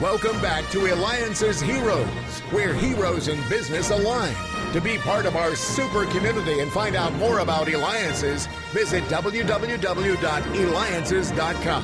Welcome back to Eliances Heroes, where heroes in business align. To be part of our super community and find out more about Eliances, visit www.Eliances.com.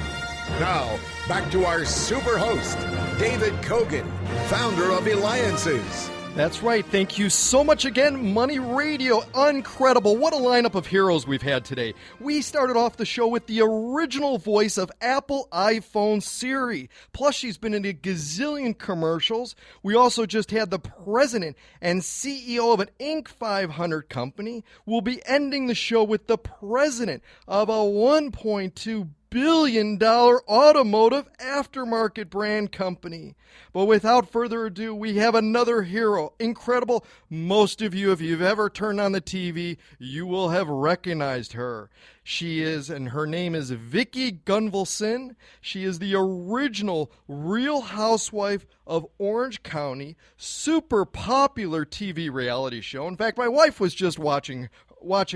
Now, back to our super host, David Cogan, founder of Eliances. That's right. Thank you so much again, Money Radio. Incredible. What a lineup of heroes we've had today. We started off the show with the original voice of Apple iPhone Siri. Plus, she's been in a gazillion commercials. We also just had the president and CEO of an Inc. 500 company. We'll be ending the show with the president of a $1.2 billion automotive aftermarket brand company. But without further ado, we have another hero. Incredible. Most of you, if you've ever turned on the TV, you will have recognized her. She is, and her name is Vicki Gunvalson. She is the original Real Housewife of Orange County, super popular TV reality show. In fact, my wife was just watching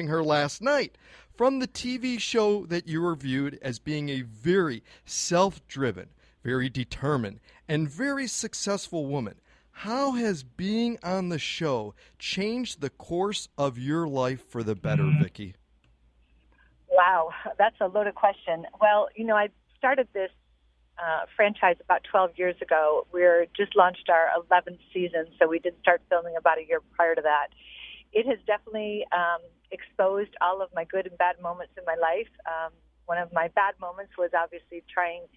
her last night. From the TV show that you reviewed as being a very self-driven, very determined, and very successful woman, how has being on the show changed the course of your life for the better, Vicki? Wow, that's a loaded question. Well, I started this franchise about 12 years ago. We're just launched our 11th season, so we did start filming about a year prior to that. It has definitely exposed all of my good and bad moments in my life. One of my bad moments was obviously trying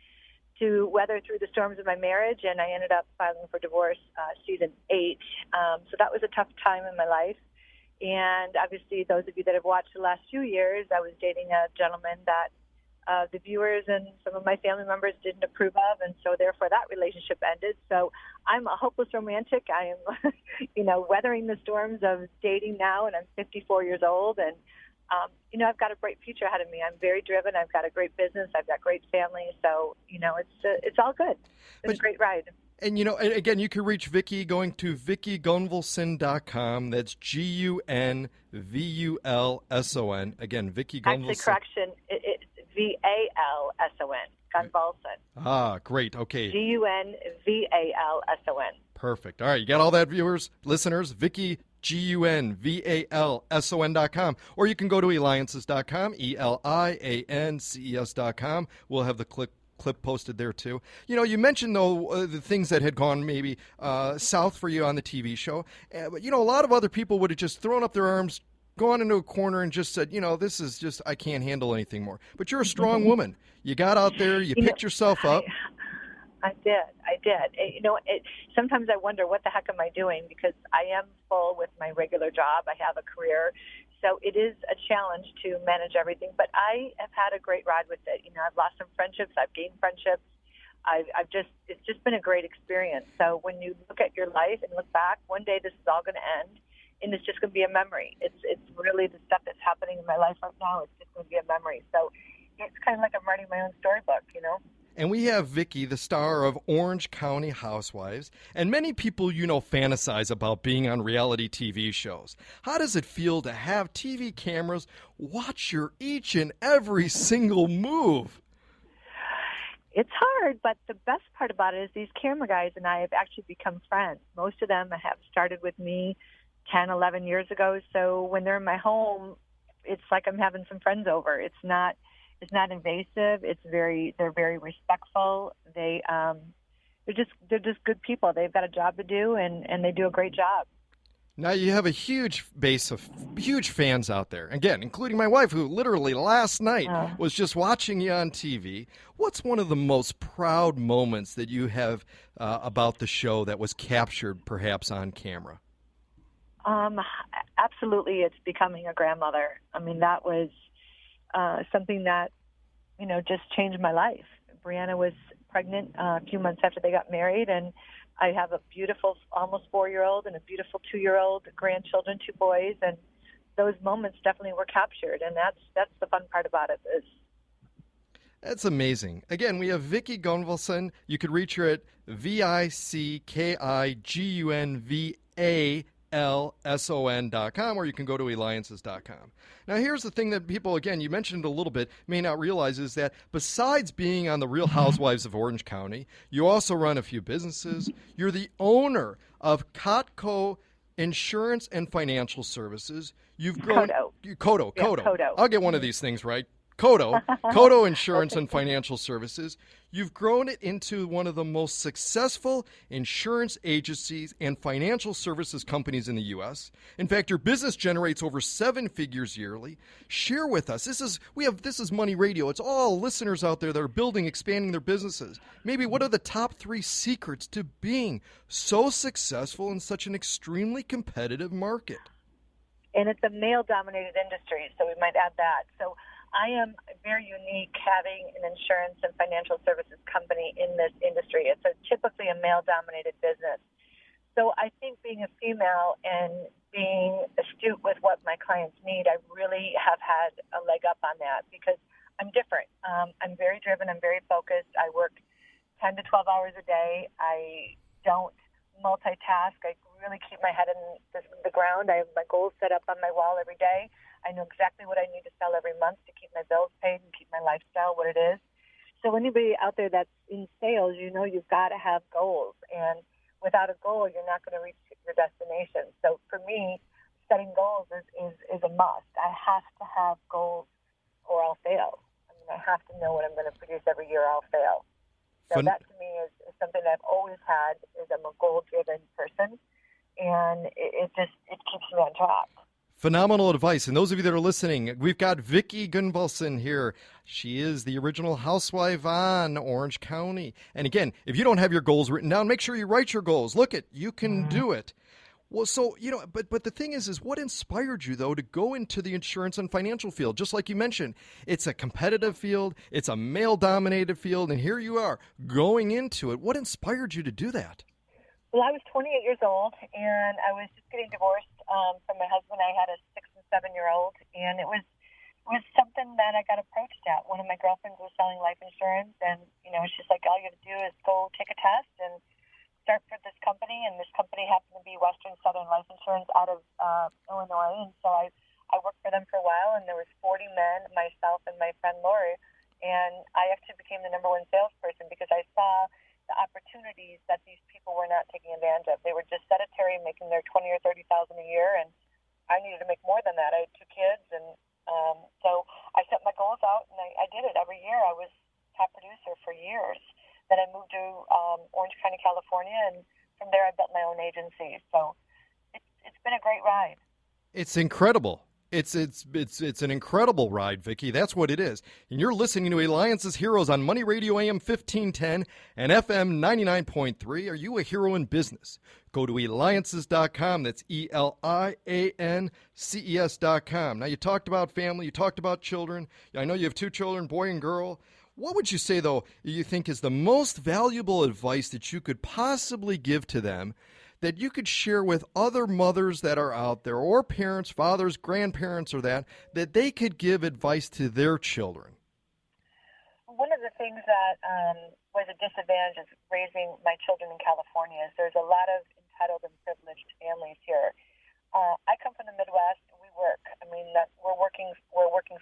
to weather through the storms of my marriage, and I ended up filing for divorce season 8. So that was a tough time in my life. And obviously, those of you that have watched the last few years, I was dating a gentleman that the viewers and some of my family members didn't approve of, and so therefore that relationship ended. So I'm a hopeless romantic. I am, weathering the storms of dating now, and I'm 54 years old, and I've got a bright future ahead of me. I'm very driven. I've got a great business. I've got great family. So it's all good. It's a great ride. And, again, you can reach Vicki going to VickiGunvalson.com. That's Gunvulson. Again, Vicki Gunvalson. Actually, correction, it's Valson. Gunvalson. Ah, great. Okay. Gunvalson. Perfect. All right. You got all that, listeners? Vicki, Gunvalson.com. Or you can go to Eliances.com, Eliances.com. We'll have the clip posted there too. You mentioned though the things that had gone maybe south for you on the TV show. But a lot of other people would have just thrown up their arms, gone into a corner, and just said, this is just, I can't handle anything more. But you're a strong woman. You got out there. You picked yourself up. I did. Sometimes I wonder, what the heck am I doing? Because I am full with my regular job. I have a career. So it is a challenge to manage everything, but I have had a great ride with it. I've lost some friendships, I've gained friendships. It's just been a great experience. So when you look at your life and look back, one day this is all going to end, and it's just going to be a memory. It's really the stuff that's happening in my life right now. It's just going to be a memory. So it's kind of like I'm writing my own storybook, And we have Vicki, the star of Orange County Housewives. And many people, fantasize about being on reality TV shows. How does it feel to have TV cameras watch your each and every single move? It's hard, but the best part about it is these camera guys and I have actually become friends. Most of them have started with me 10, 11 years ago. So when they're in my home, it's like I'm having some friends over. It's not invasive. They're very respectful. They're just good people. They've got a job to do, and they do a great job. Now you have a huge base of huge fans out there. Again, including my wife, who literally last night was just watching you on TV. What's one of the most proud moments that you have about the show that was captured perhaps on camera? Absolutely, it's becoming a grandmother. I mean, that was something that, just changed my life. Brianna was pregnant a few months after they got married, and I have a beautiful almost 4-year-old and a beautiful 2-year-old grandchildren, 2 boys, and those moments definitely were captured, and that's the fun part about it. That's amazing. Again, we have Vicki Gunvalson. You could reach her at VickiGunvalson ELSON.com, or you can go to Eliances.com. Now, here's the thing that people, again, you mentioned a little bit, may not realize is that besides being on the Real Housewives of Orange County, you also run a few businesses. You're the owner of Coto Insurance and Financial Services. You've grown Coto. Yeah, Coto. I'll get one of these things right. Coto Insurance and Financial Services. You've grown it into one of the most successful insurance agencies and financial services companies in the U.S. In fact, your business generates over 7 figures yearly. Share with us. This is Money Radio. It's all listeners out there that are building, expanding their businesses. Maybe what are the top 3 secrets to being so successful in such an extremely competitive market? And it's a male-dominated industry, so we might add that. So I am very unique having an insurance and financial services company in this industry. It's typically a male-dominated business. So I think being a female and being astute with what my clients need, I really have had a leg up on that because I'm different. I'm very driven. I'm very focused. I work 10 to 12 hours a day. I don't multitask. I really keep my head in the ground. I have my goals set up on my wall every day. I know exactly what I need to sell every month to keep my bills paid and keep my lifestyle what it is. So anybody out there that's in sales, you know you've got to have goals. And without a goal, you're not going to reach your destination. So for me, setting goals is a must. I have to have goals or I'll fail. I mean, I have to know what I'm going to produce every year or I'll fail. So that to me is something that I've always had is I'm a goal-driven person. And it keeps me on track. Phenomenal advice. And those of you that are listening, we've got Vicki Gunvalson here. She is the original housewife on Orange County. And again, if you don't have your goals written down, make sure you write your goals. Look it, you can do it. Well, so, but the thing is what inspired you, though, to go into the insurance and financial field? Just like you mentioned, it's a competitive field, it's a male-dominated field, and here you are going into it. What inspired you to do that? Well, I was 28 years old, and I was just getting divorced from my husband. I had a 6- and 7-year-old, and it was something that I got approached at. One of my girlfriends was selling life insurance, and, she's like, all you have to do is go take a test and start for this company, and this company happened to be Western Southern Life Insurance out of Illinois, and so I worked for them for a while, and there was 40 men, myself and my friend Lori, and I actually became the number 1 salesperson because I saw the opportunities that these people were not taking advantage of. They were just sedentary, making their $20,000 or $30,000 a year, and I needed to make more than that. I had 2 kids, and so I set my goals out, and I did it every year. I was top producer for years. Then I moved to Orange County, California, and from there I built my own agency. So it's been a great ride. It's incredible. It's an incredible ride, Vicki. That's what it is. And you're listening to Eliances Heroes on Money Radio AM 1510 and FM 99.3. Are you a hero in business? Go to Eliances.com. That's ELIANCES.com. Now, you talked about family. You talked about children. I know you have 2 children, boy and girl. What would you say, though, you think is the most valuable advice that you could possibly give to them that you could share with other mothers that are out there, or parents, fathers, grandparents, or that they could give advice to their children? One of the things that was a disadvantage of raising my children in California is there's a lot of entitled and privileged families here. I come from the Midwest. We work. I mean, we're working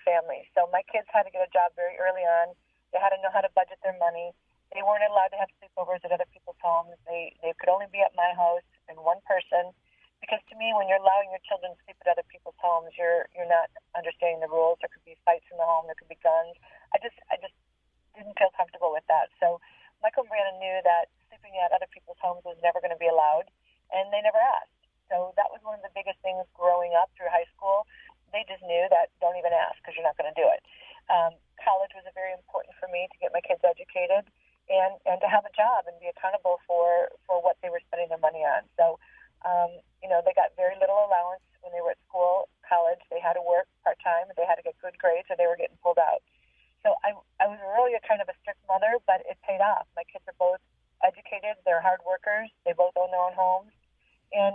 families. So my kids had to get a job very early on. They had to know how to budget their money. They weren't allowed to have sleepovers at other people's homes. They could only be at my house and one person. Because to me, when you're allowing your children to sleep at other people's homes, you're not understanding the rules. There could be fights in the home. There could be guns. I just didn't feel comfortable with that. So Michael and Brianna knew that sleeping at other people's homes was never going to be allowed, and they never asked. So that was one of the biggest things growing up through high school. They just knew that don't even ask because you're not going to do it. College was very important for me to get my kids educated and to have a job and be accountable for what they were spending their money on. So, they got very little allowance when they were at school, college. They had to work part-time. They had to get good grades or they were getting pulled out. So I was really a kind of a strict mother, but it paid off. My kids are both educated. They're hard workers. They both own their own homes. And,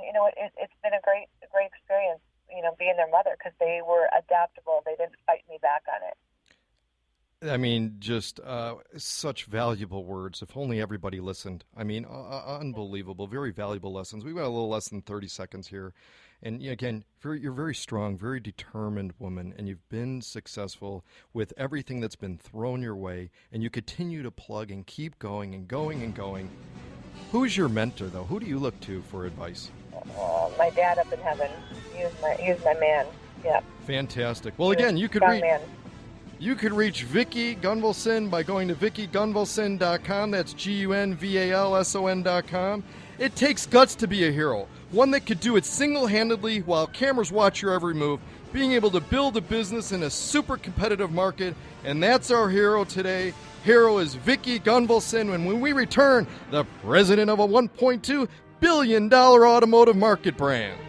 it's been a great experience, being their mother because they were adaptable. They didn't fight me back on it. I mean, just such valuable words. If only everybody listened. I mean, unbelievable. Very valuable lessons. We've got a little less than 30 seconds here. And again, you're very strong, very determined woman, and you've been successful with everything that's been thrown your way, and you continue to plug and keep going and going and going. Who's your mentor, though? Who do you look to for advice? My dad up in heaven. He's my man. Yeah. Fantastic. Well, again, you could reach Vicki Gunvalson by going to VickiGunvalson.com. That's GUNVALSON.com. It takes guts to be a hero, one that could do it single-handedly while cameras watch your every move, being able to build a business in a super competitive market, and that's our hero today. Hero is Vicki Gunvalson, and when we return, the president of a $1.2 billion automotive market brand.